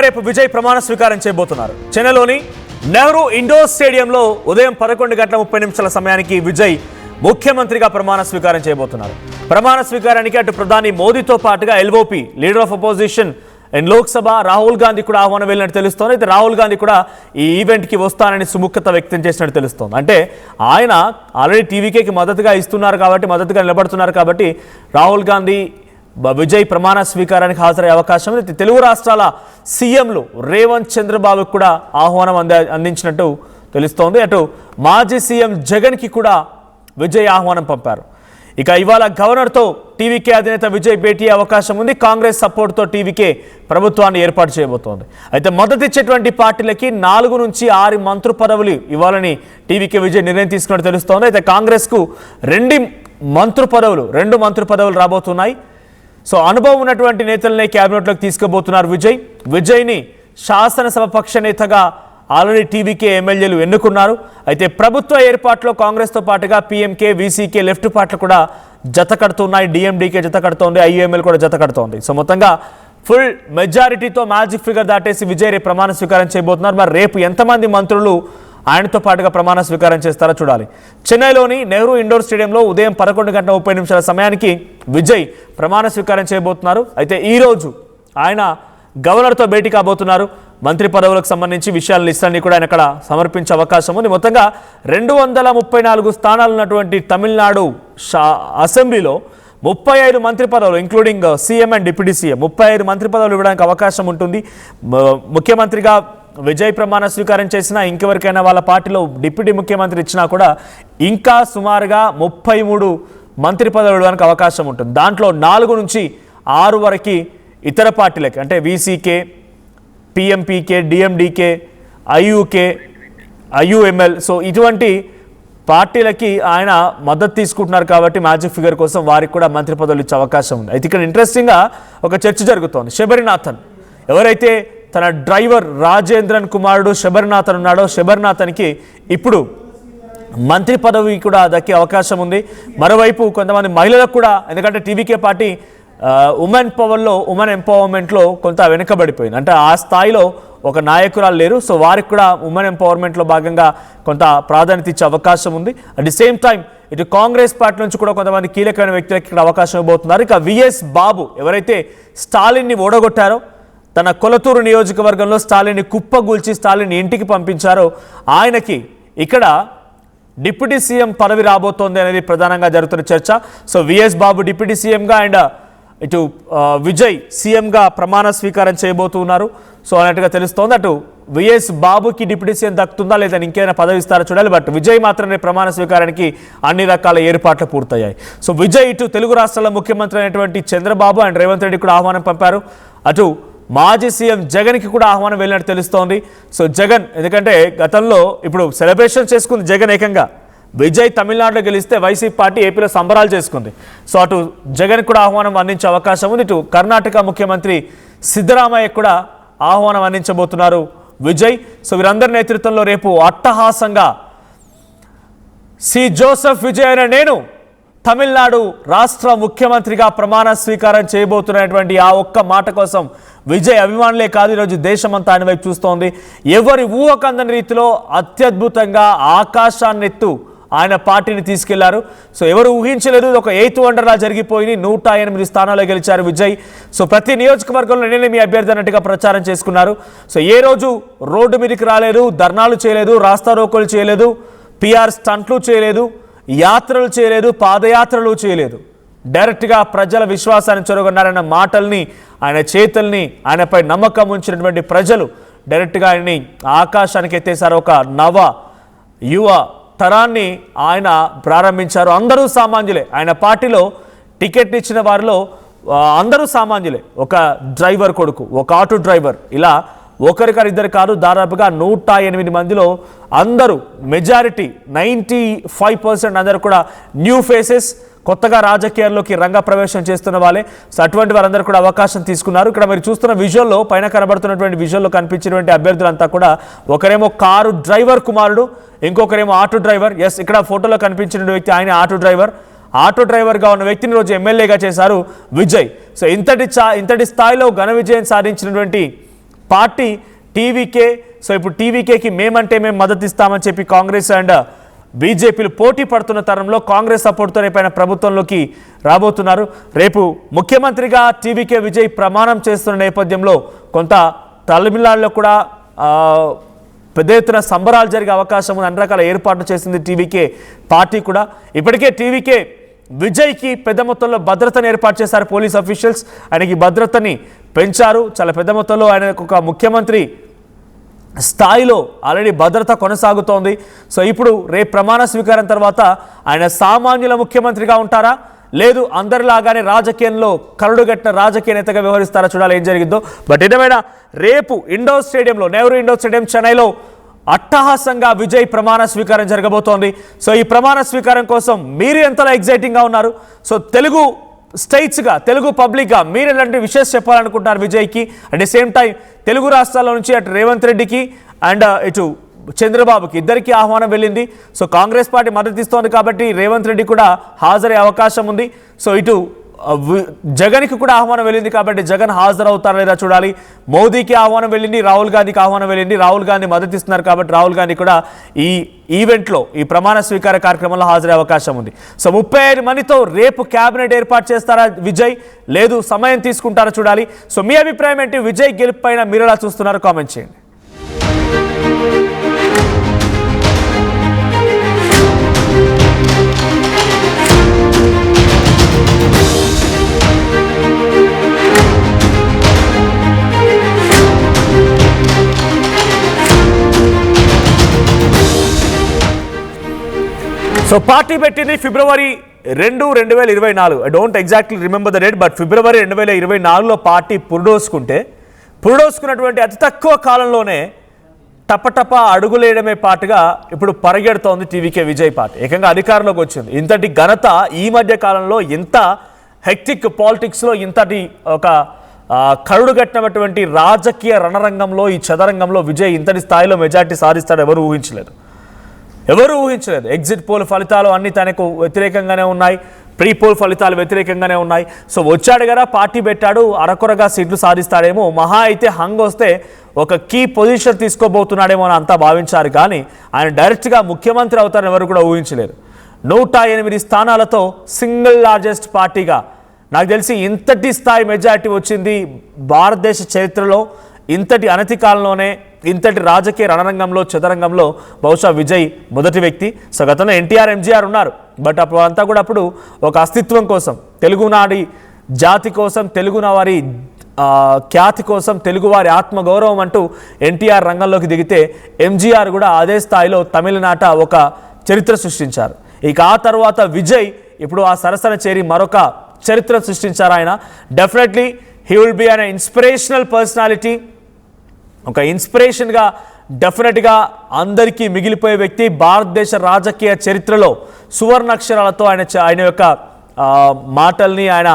రేపు విజయ్ ప్రమాణ స్వీకారం చేయబోతున్నారు. చెన్నైలోని నెహ్రూ ఇండోర్ స్టేడియంలో ఉదయం 11:30 సమయానికి విజయ్ ముఖ్యమంత్రిగా ప్రమాణ స్వీకారం చేయబోతున్నారు. ప్రమాణ స్వీకారానికి అటు ప్రధాని మోదీతో పాటుగా LOP leader of opposition and Lok Sabha Rahul Gandhi కూడా ఆహ్వానం వెళ్ళినట్టు తెలుస్తోంది. అయితే రాహుల్ గాంధీ కూడా ఈ ఈవెంట్కి వస్తానని సుముఖత వ్యక్తం చేసినట్టు తెలుస్తోంది. అంటే ఆయన ఆల్రెడీ టీవీకేకి మద్దతుగా ఇస్తున్నారు కాబట్టి, మద్దతుగా నిలబడుతున్నారు కాబట్టి రాహుల్ గాంధీ విజయ్ ప్రమాణ స్వీకారానికి హాజరయ్యే అవకాశం ఉంది. తెలుగు రాష్ట్రాల సీఎంలు రేవంత్ చంద్రబాబుకు కూడా ఆహ్వానం అందించినట్టు తెలుస్తోంది. అటు మాజీ సీఎం జగన్కి కూడా విజయ్ ఆహ్వానం పంపారు. ఇక ఇవాళ గవర్నర్తో టీవీకే అధినేత విజయ్ భేటీ అవకాశం ఉంది. కాంగ్రెస్ సపోర్ట్తో టీవీకే ప్రభుత్వాన్ని ఏర్పాటు చేయబోతోంది. అయితే మద్దతిచ్చేటువంటి పార్టీలకి 4 నుంచి 6 మంత్రి పదవులు ఇవ్వాలని టీవీకే విజయ్ నిర్ణయం తీసుకున్నట్టు తెలుస్తోంది. అయితే కాంగ్రెస్కు 2 మంత్రి పదవులు రాబోతున్నాయి. సో అనుభవం ఉన్నటువంటి నేతలనే క్యాబినెట్లోకి తీసుకుపోతున్నారు విజయ్ని శాసనసభ పక్ష నేతగా ఆల్రెడీ టీవీకే ఎమ్మెల్యేలు ఎన్నుకున్నారు. అయితే ప్రభుత్వ ఏర్పాట్లో కాంగ్రెస్తో పాటుగా పీఎంకే, వీసీకే, లెఫ్ట్ పార్టీలు కూడా జత కడుతున్నాయి. డిఎండీకే జత కడుతోంది, ఐయుఎంఎల్ కూడా జత కడుతోంది. సో మొత్తంగా ఫుల్ మెజారిటీతో మ్యాజిక్ ఫిగర్ దాటేసి విజయ్ రేపు ప్రమాణ స్వీకారం చేయబోతున్నారు. మరి రేపు ఎంతమంది మంత్రులు ఆయనతో పాటుగా ప్రమాణ స్వీకారం చేస్తారో చూడాలి. చెన్నైలోని నెహ్రూ ఇండోర్ స్టేడియంలో ఉదయం 11:30 సమయానికి విజయ్ ప్రమాణ స్వీకారం చేయబోతున్నారు. అయితే ఈరోజు ఆయన గవర్నర్తో భేటీ కాబోతున్నారు. మంత్రి పదవులకు సంబంధించి విషయాల లిస్టులన్నీ కూడా ఆయన అక్కడ సమర్పించే అవకాశం ఉంది. మొత్తంగా 234 స్థానాలు ఉన్నటువంటి తమిళనాడు అసెంబ్లీలో 35 మంత్రి పదవులు including CM and deputy CM 35 మంత్రి పదవులు ఇవ్వడానికి అవకాశం ఉంటుంది. ముఖ్యమంత్రిగా విజయ్ ప్రమాణ స్వీకారం చేసినా ఇంకెవరికైనా వాళ్ళ పార్టీలో డిప్యూటీ ముఖ్యమంత్రి ఇచ్చినా కూడా ఇంకా సుమారుగా 33 మంత్రి పదవులు ఇవ్వడానికి అవకాశం ఉంటుంది. దాంట్లో 4 నుంచి 6 వరకు ఇతర పార్టీలకి, అంటే వీసీకే, పిఎంపీకే, డిఎండీకే, ఐయుఎంఎల్, సో ఇటువంటి పార్టీలకి ఆయన మద్దతు తీసుకుంటున్నారు కాబట్టి మ్యాజిక్ ఫిగర్ కోసం వారికి కూడా మంత్రి పదవులు ఇచ్చే అవకాశం ఉంది. అయితే ఇక్కడ ఇంట్రెస్టింగ్గా ఒక చర్చ జరుగుతోంది. శబరినాథన్ ఎవరైతే తన డ్రైవర్ రాజేంద్రన్ కుమారుడు శబరినాథన్ ఉన్నాడో, శబరినాథన్కి ఇప్పుడు మంత్రి పదవి కూడా దక్కే అవకాశం ఉంది. మరోవైపు కొంతమంది మహిళలకు కూడా, ఎందుకంటే టీవీకే పార్టీ ఉమెన్ ఎంపవర్మెంట్లో కొంత వెనుకబడిపోయింది. అంటే ఆ స్థాయిలో ఒక నాయకురాలు లేరు. సో వారికి కూడా ఉమెన్ ఎంపవర్మెంట్లో భాగంగా కొంత ప్రాధాన్యత ఇచ్చే అవకాశం ఉంది. అట్ ది సేమ్ టైం ఇటు కాంగ్రెస్ పార్టీ నుంచి కూడా కొంతమంది కీలకమైన వ్యక్తులకు ఇక్కడ అవకాశం ఇవ్వబోతున్నారు. ఇక విఎస్ బాబు ఎవరైతే స్టాలిన్ని ఓడగొట్టారో, తన కొలతూరు నియోజకవర్గంలో స్టాలిన్ని కుప్పగూల్చి స్టాలిన్ని ఇంటికి పంపించారో, ఆయనకి ఇక్కడ డిప్యూటీ సీఎం పదవి రాబోతోంది అనేది ప్రధానంగా జరుగుతున్న చర్చ. సో విఎస్ బాబు డిప్యూటీ సీఎంగా అండ్ ఇటు విజయ్ సీఎంగా ప్రమాణ స్వీకారం చేయబోతున్నారు. సో అన్నట్టుగా తెలుస్తోంది. అటు విఎస్ బాబుకి డిప్యూటీ సీఎం దక్కుతుందా లేదా ఇంకేమైనా పదవి ఇస్తారో చూడాలి. బట్ విజయ్ మాత్రమే ప్రమాణ స్వీకారానికి అన్ని రకాల ఏర్పాట్లు పూర్తయ్యాయి. సో విజయ్ ఇటు తెలుగు రాష్ట్రాల ముఖ్యమంత్రి అయినటువంటి చంద్రబాబు అండ్ రేవంత్ రెడ్డి కూడా ఆహ్వానం పంపారు. అటు మాజీ సీఎం జగన్కి కూడా ఆహ్వానం వెళ్ళినట్టు తెలుస్తోంది. సో జగన్, ఎందుకంటే గతంలో ఇప్పుడు సెలబ్రేషన్ చేసుకుంది జగన్, ఏకంగా విజయ్ తమిళనాడులో గెలిస్తే వైసీపీ పార్టీ ఏపీలో సంబరాలు చేసుకుంది. సో అటు జగన్ కూడా ఆహ్వానం అందించే అవకాశం ఉంది. ఇటు కర్ణాటక ముఖ్యమంత్రి సిద్ధరామయ్య కూడా ఆహ్వానం అందించబోతున్నారు విజయ్. సో వీరందరి నేతృత్వంలో రేపు అట్టహాసంగా సి జోసెఫ్ విజయ్ అయిన నేను తమిళనాడు రాష్ట్ర ముఖ్యమంత్రిగా ప్రమాణ స్వీకారం చేయబోతున్నటువంటి ఆ ఒక్క మాట కోసం విజయ్ అభిమానులే కాదు, ఈరోజు దేశమంతా ఆయన వైపు చూస్తోంది. ఎవరి ఊహకందని రీతిలో అత్యద్భుతంగా ఆకాశాన్నెత్తు ఆయన పార్టీని తీసుకెళ్లారు. సో ఎవరు ఊహించలేదు, ఒక 8th వండర్లా జరిగిపోయి 108 స్థానాల్లో గెలిచారు విజయ్. సో ప్రతి నియోజకవర్గంలో నేనే మీ అభ్యర్థి అన్నట్టుగా ప్రచారం చేసుకున్నారు. సో ఏ రోజు రోడ్డు మీదకి రాలేదు, ధర్నాలు చేయలేదు, రాస్తారోకోలు చేయలేదు, పిఆర్ స్టంట్లు చేయలేదు, యాత్రలు చేయలేదు, పాదయాత్రలు చేయలేదు. డైరెక్ట్గా ప్రజల విశ్వాసాన్ని చొరగొన్నారన్న మాటల్ని, ఆయన చేతుల్ని, ఆయనపై నమ్మకం ఉంచినటువంటి ప్రజలు డైరెక్ట్గా ఆయన్ని ఆకాశానికి ఎత్తేసారు. ఒక యువ తరాన్ని ఆయన ప్రారంభించారు. అందరూ సామాన్యులే. ఆయన పార్టీలో టికెట్ ఇచ్చిన వారిలో అందరూ సామాన్యులే. ఒక డ్రైవర్ కొడుకు, ఒక ఆటో డ్రైవర్, ఇలా ఒకరిద్దరు కాదు, దాదాపుగా 108 మందిలో అందరూ మెజారిటీ 95% అందరూ కూడా న్యూ ఫేసెస్, కొత్తగా రాజకీయాల్లోకి రంగప్రవేశం చేస్తున్న వాళ్ళే. సో అటువంటి వారందరూ కూడా అవకాశం తీసుకున్నారు. ఇక్కడ మీరు చూస్తున్న విజువల్లో, పైన కనబడుతున్నటువంటి విజువల్లో కనిపించినటువంటి అభ్యర్థులంతా కూడా ఒకరేమో కారు డ్రైవర్ కుమారుడు, ఇంకొకరేమో ఆటో డ్రైవర్. ఎస్, ఇక్కడ ఫోటోలో కనిపించిన వ్యక్తి ఆయన ఆటో డ్రైవర్గా ఉన్న వ్యక్తిని రోజు ఎమ్మెల్యేగా చేశారు విజయ్. సో ఇంతటి స్థాయిలో ఘన విజయం సాధించినటువంటి పార్టీ టీవీకే. సో ఇప్పుడు టీవీకేకి మేమంటే మేము మద్దతు ఇస్తామని చెప్పి కాంగ్రెస్ అండ్ బీజేపీలు పోటీ పడుతున్న తరంలో కాంగ్రెస్ సపోర్ట్తో రేపైన ప్రభుత్వంలోకి రాబోతున్నారు. రేపు ముఖ్యమంత్రిగా టీవీకే విజయ్ ప్రమాణం చేస్తున్న నేపథ్యంలో కొంత తమిళనాడులో కూడా పెద్ద ఎత్తున సంబరాలు జరిగే అవకాశం ఉంది. అన్ని రకాల ఏర్పాట్లు చేసింది టీవీకే పార్టీ కూడా. ఇప్పటికే టీవీకే విజయ్కి పెద్ద మొత్తంలో భద్రతను ఏర్పాటు చేశారు పోలీస్ అఫీషియల్స్. ఆయనకి భద్రతని పెంచారు చాలా పెద్ద మొత్తంలో. ఆయనకు ఒక ముఖ్యమంత్రి స్థాయిలో ఆల్రెడీ భద్రత కొనసాగుతోంది. సో ఇప్పుడు రేపు ప్రమాణ స్వీకారం తర్వాత ఆయన సామాన్యుల ముఖ్యమంత్రిగా ఉంటారా, లేదు అందరిలాగానే రాజకీయంలో కరుడుగట్టిన రాజకీయ నేతగా వ్యవహరిస్తారా చూడాలి ఏం జరిగిందో. బట్ ఏదేమైనా రేపు ఇండోర్ స్టేడియంలో, నెహ్రూ ఇండోర్ స్టేడియం చెన్నైలో అట్టహాసంగా విజయ్ ప్రమాణ స్వీకారం జరగబోతోంది. సో ఈ ప్రమాణ స్వీకారం కోసం మీరు ఎంతలా ఎగ్జైటింగ్గా ఉన్నారు? సో తెలుగు స్టేట్స్గా, తెలుగు పబ్లిక్గా మీరు ఎలాంటి విషయాలు చెప్పాలనుకుంటున్నారు విజయ్కి? At the same time Telugu రాష్ట్రాల నుంచి అటు రేవంత్ రెడ్డికి అండ్ ఇటు చంద్రబాబుకి ఇద్దరికి ఆహ్వానం వెళ్ళింది. సో కాంగ్రెస్ పార్టీ మద్దతు ఇస్తోంది కాబట్టి రేవంత్ రెడ్డి కూడా హాజరయ్యే అవకాశం ఉంది. సో ఇటు జగన్కి కూడా ఆహ్వానం వెళ్ళింది కాబట్టి జగన్ హాజరవుతారా లేదా చూడాలి. మోదీకి ఆహ్వానం వెళ్ళింది, రాహుల్ గాంధీకి ఆహ్వానం వెళ్ళింది. రాహుల్ గాంధీ మద్దతు ఇస్తున్నారు కాబట్టి రాహుల్ గాంధీ కూడా ఈ ఈవెంట్లో, ఈ ప్రమాణ స్వీకార కార్యక్రమంలో హాజరయ్యే అవకాశం ఉంది. సో 35 మందితో రేపు క్యాబినెట్ ఏర్పాటు చేస్తారా విజయ్, లేదు సమయం తీసుకుంటారా చూడాలి. సో మీ అభిప్రాయం ఏంటి? విజయ్ గెలుపు పైన మీరు ఎలా చూస్తున్నారు? కామెంట్ చేయండి. సో పార్టీ పెట్టింది February 2, 2024. I don't exactly remember the date, but February 2024లో పార్టీ పురుడోసుకున్నటువంటి అతి తక్కువ కాలంలోనే టపటప అడుగులేయడమే పార్టీగా ఇప్పుడు పరిగెడుతోంది టీవీకే విజయ్ పార్టీ. ఏకంగా అధికారంలోకి వచ్చింది. ఇంతటి ఘనత ఈ మధ్య కాలంలో, ఇంత హెక్టిక్ పాలిటిక్స్లో, ఇంతటి ఒక కరుడుగట్టినటువంటి రాజకీయ రణరంగంలో, ఈ చదరంగంలో విజయ్ ఇంతటి స్థాయిలో మెజార్టీ సాధిస్తాడు ఎవరు ఊహించలేదు. ఎగ్జిట్ పోల్ ఫలితాలు అన్నీ తనకు వ్యతిరేకంగానే ఉన్నాయి, ప్రీ పోల్ ఫలితాలు వ్యతిరేకంగానే ఉన్నాయి. సో వచ్చాడు కదా, పార్టీ పెట్టాడు, అరకొరగా సీట్లు సాధిస్తాడేమో, మహా అయితే హంగ్ వస్తే ఒక కీ పొజిషన్ తీసుకోబోతున్నాడేమో అని అంతా భావించారు. కానీ ఆయన డైరెక్ట్గా ముఖ్యమంత్రి అవుతారని ఎవరు కూడా ఊహించలేదు. 108 స్థానాలతో సింగిల్ లార్జెస్ట్ పార్టీగా, నాకు తెలిసి ఇంతటి స్థాయి మెజారిటీ వచ్చింది భారతదేశ చరిత్రలో. ఇంతటి అనతి కాలంలోనే, ఇంతటి రాజకీయ రణరంగంలో, చదరంగంలో బహుశా విజయ్ మొదటి వ్యక్తి. సో గతంలో ఎన్టీఆర్, ఎంజీఆర్ ఉన్నారు, బట్ అప్పుడు అంతా కూడా అప్పుడు ఒక అస్తిత్వం కోసం, తెలుగునాడి జాతి కోసం, తెలుగువారి ఖ్యాతి కోసం, తెలుగువారి ఆత్మగౌరవం అంటూ ఎన్టీఆర్ రంగంలోకి దిగితే ఎంజీఆర్ కూడా అదే స్థాయిలో తమిళనాట ఒక చరిత్ర సృష్టించారు. ఇక ఆ తర్వాత విజయ్ ఇప్పుడు ఆ సరసన చేరి మరొక చరిత్ర సృష్టించారు. ఆయన definitely he will be an inspirational personality, ఒక ఇన్స్పిరేషన్గా డెఫినెట్గా అందరికీ మిగిలిపోయే వ్యక్తి. భారతదేశ రాజకీయ చరిత్రలో సువర్ణాక్షరాలతో ఆయన యొక్క మాటల్ని, ఆయన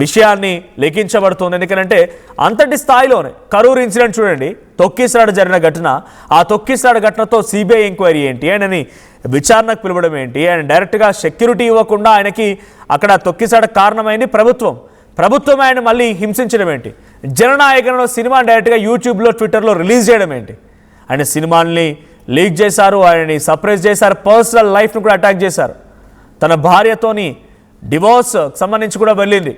విషయాన్ని లెక్కించబడుతుంది. ఎందుకంటే అంతటి స్థాయిలోనే కరూరు ఇన్సిడెంట్ చూడండి, తొక్కిసలాట జరిగిన ఘటన. ఆ తొక్కిసలాట ఘటనతో సిబిఐ ఎంక్వైరీ ఏంటి, ఆయనని విచారణకు పిలవడం ఏంటి, ఆయన డైరెక్ట్గా సెక్యూరిటీ ఇవ్వకుండా ఆయనకి అక్కడ తొక్కిసలాట కారణమైంది ప్రభుత్వం ఆయన మళ్ళీ హింసించడం ఏంటి, జననాయకులను సినిమా డైరెక్ట్గా యూట్యూబ్లో, ట్విట్టర్లో రిలీజ్ చేయడం ఏంటి, ఆయన సినిమాల్ని లీక్ చేశారు, ఆయనని సర్ప్రైజ్ చేశారు, పర్సనల్ లైఫ్ను కూడా అటాక్ చేశారు, తన భార్యతోని డివోర్స్ సంబంధించి కూడా వెళ్ళింది,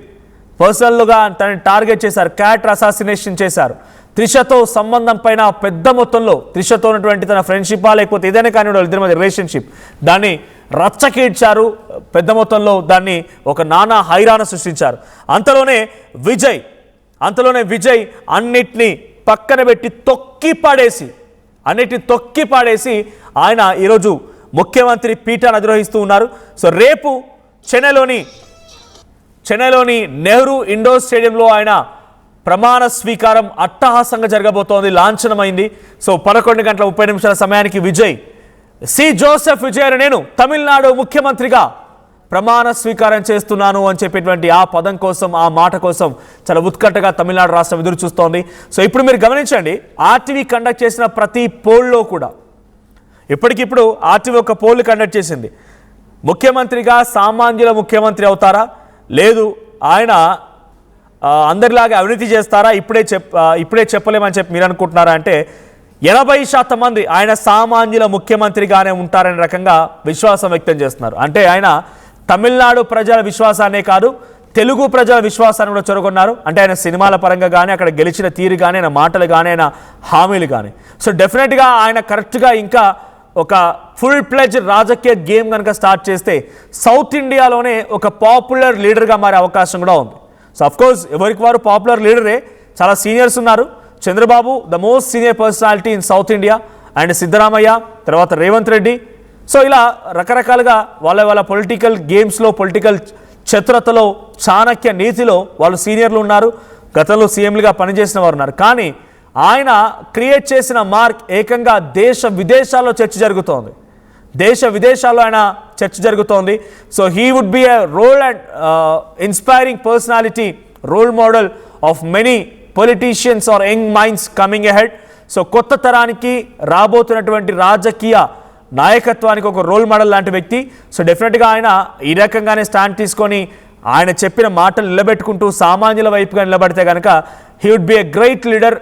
పర్సనల్గా తనని టార్గెట్ చేశారు, క్యారెక్టర్ అసాసినేషన్ చేశారు, త్రిషతో సంబంధం పైన పెద్ద మొత్తంలో, త్రిషతో ఉన్నటువంటి తన ఫ్రెండ్షిప్ లేకపోతే ఏదైనా కానీ ఇద్దరి మధ్య రిలేషన్షిప్, దాన్ని రచ్చకీడ్చారు పెద్ద మొత్తంలో, దాన్ని ఒక నానా హైరాణ సృష్టించారు. అంతలోనే విజయ్ అన్నిటినీ పక్కన పెట్టి తొక్కి పాడేసి ఆయన ఈరోజు ముఖ్యమంత్రి పీఠాన్ని అధిరోహిస్తూ ఉన్నారు. సో రేపు చెన్నైలోని నెహ్రూ ఇండోర్ స్టేడియంలో ఆయన ప్రమాణ స్వీకారం అట్టహాసంగా జరగబోతోంది, లాంఛనమైంది. సో 11:30 సమయానికి విజయ్ జోసెఫ్ విజయ్ అని నేను తమిళనాడు ముఖ్యమంత్రిగా ప్రమాణ స్వీకారం చేస్తున్నాను అని చెప్పేటువంటి ఆ పదం కోసం, ఆ మాట కోసం చాలా ఉత్కంఠగా తమిళనాడు రాష్ట్రం ఎదురు చూస్తోంది. సో ఇప్పుడు మీరు గమనించండి, ఆర్టీవీ కండక్ట్ చేసిన ప్రతి పోల్లో కూడా ఇప్పటికిప్పుడు ఆర్టీవీ ఒక పోల్ కండక్ట్ చేసింది. ముఖ్యమంత్రిగా సామాన్యుల ముఖ్యమంత్రి అవుతారా, లేదు ఆయన అందరిలాగా అవినీతి చేస్తారా ఇప్పుడే చెప్పలేమని చెప్పి మీరు అనుకుంటున్నారా అంటే 80% మంది ఆయన సామాన్యుల ముఖ్యమంత్రిగానే ఉంటారనే రకంగా విశ్వాసం వ్యక్తం చేస్తున్నారు. అంటే ఆయన తమిళనాడు ప్రజల విశ్వాసాన్నే కాదు తెలుగు ప్రజల విశ్వాసాన్ని కూడా చొరగొన్నారు. అంటే ఆయన సినిమాల పరంగా కానీ అక్కడ గెలిచిన తీరు కానీ ఆయన మాటలు కానీ ఆయన హామీలు కానీ. సో డెఫినెట్గా ఆయన కరెక్ట్గా ఇంకా ఒక ఫుల్ ప్లెజ్ రాజకీయ గేమ్ కనుక స్టార్ట్ చేస్తే సౌత్ ఇండియాలోనే ఒక పాపులర్ లీడర్గా మారే అవకాశం కూడా ఉంది. సో అఫ్కోర్స్ ఎవరికి వారు పాపులర్ లీడరే, చాలా సీనియర్స్ ఉన్నారు. Chandrababu the most senior personality in south India, and Siddaramaiah, తర్వాత రేవంత్ రెడ్డి. సో ఇలా రకరకాలుగా వాళ్ళ పొలిటికల్ గేమ్స్లో పొలిటికల్ చతురతలో చాణక్య నీతిలో వాళ్ళు సీనియర్లు ఉన్నారు. గతంలో సీఎంలుగా పనిచేసిన వారు ఉన్నారు. కానీ ఆయన క్రియేట్ చేసిన మార్క్ ఏకంగా దేశ విదేశాల్లో చర్చ జరుగుతోంది. ఆయన చర్చ జరుగుతోంది. So he would be a role and inspiring personality, role model of many politicians or young minds coming ahead. So కొత్త తరానికి రాబోతున్నటువంటి రాజకీయ నాయకత్వానికి ఒక రోల్ మోడల్ లాంటి వ్యక్తి. సో డెఫినెట్గా ఆయన ఈ రకంగానే స్టాండ్ తీసుకొని ఆయన చెప్పిన మాటలు నిలబెట్టుకుంటూ సామాన్యుల వైపుగా నిలబడితే కనుక he would be a great leader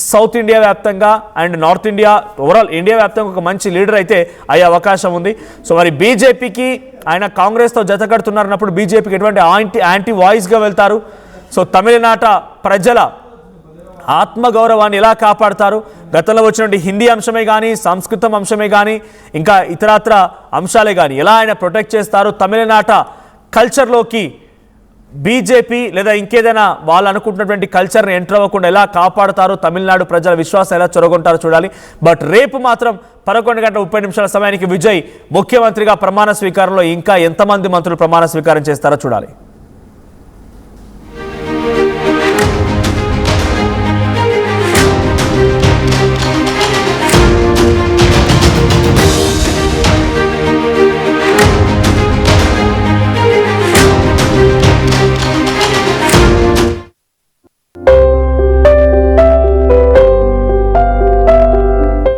south India వ్యాప్తంగా and north India, overall India వ్యాప్తంగా ఒక మంచి లీడర్ అయితే అయ్యే అవకాశం ఉంది. సో మరి బీజేపీకి ఆయన కాంగ్రెస్తో జత కడుతున్నారన్నప్పుడు బీజేపీకి ఎటువంటి యాంటీ వాయిస్గా వెళ్తారు? సో తమిళనాట ప్రజల ఆత్మగౌరవాన్ని ఎలా కాపాడతారు? గతంలో వచ్చినటువంటి హిందీ అంశమే కానీ, సంస్కృతం అంశమే కానీ, ఇంకా ఇతరత్ర అంశాలే కానీ ఎలా ఆయన ప్రొటెక్ట్ చేస్తారు? తమిళనాట కల్చర్లోకి బీజేపీ లేదా ఇంకేదైనా వాళ్ళు అనుకుంటున్నటువంటి కల్చర్ని ఎంటర్ అవ్వకుండా ఎలా కాపాడుతారు? తమిళనాడు ప్రజల విశ్వాసం ఎలా చొరగొంటారో చూడాలి. బట్ రేపు మాత్రం 11:30 సమయానికి విజయ్ ముఖ్యమంత్రిగా ప్రమాణ స్వీకారంలో ఇంకా ఎంతమంది మంత్రులు ప్రమాణ స్వీకారం చేస్తారో చూడాలి.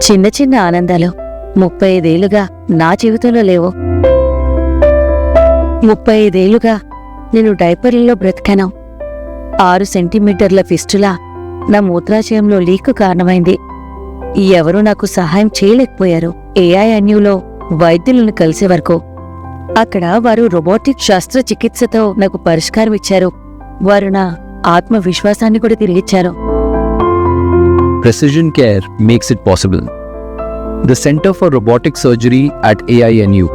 చిన్న చిన్న ఆనందాలు 35 ఏళ్లుగా నా జీవితంలో లేవు. 35 ఏళ్లుగా నేను డైపర్లలో బ్రతికాను. 6 సెంటీమీటర్ల ఫిస్టులా నా మూత్రాశయంలో లీకు కారణమైంది. ఎవరూ నాకు సహాయం చేయలేకపోయారు. AINUలో వైద్యులను కలిసే వరకు. అక్కడ వారు రోబోటిక్ శస్త్రచికిత్సతో నాకు పరిష్కారం ఇచ్చారు. వారు నా ఆత్మవిశ్వాసాన్ని కూడా తిరిగిచ్చారు. Precision care makes it possible. The Center for Robotic Surgery at AINU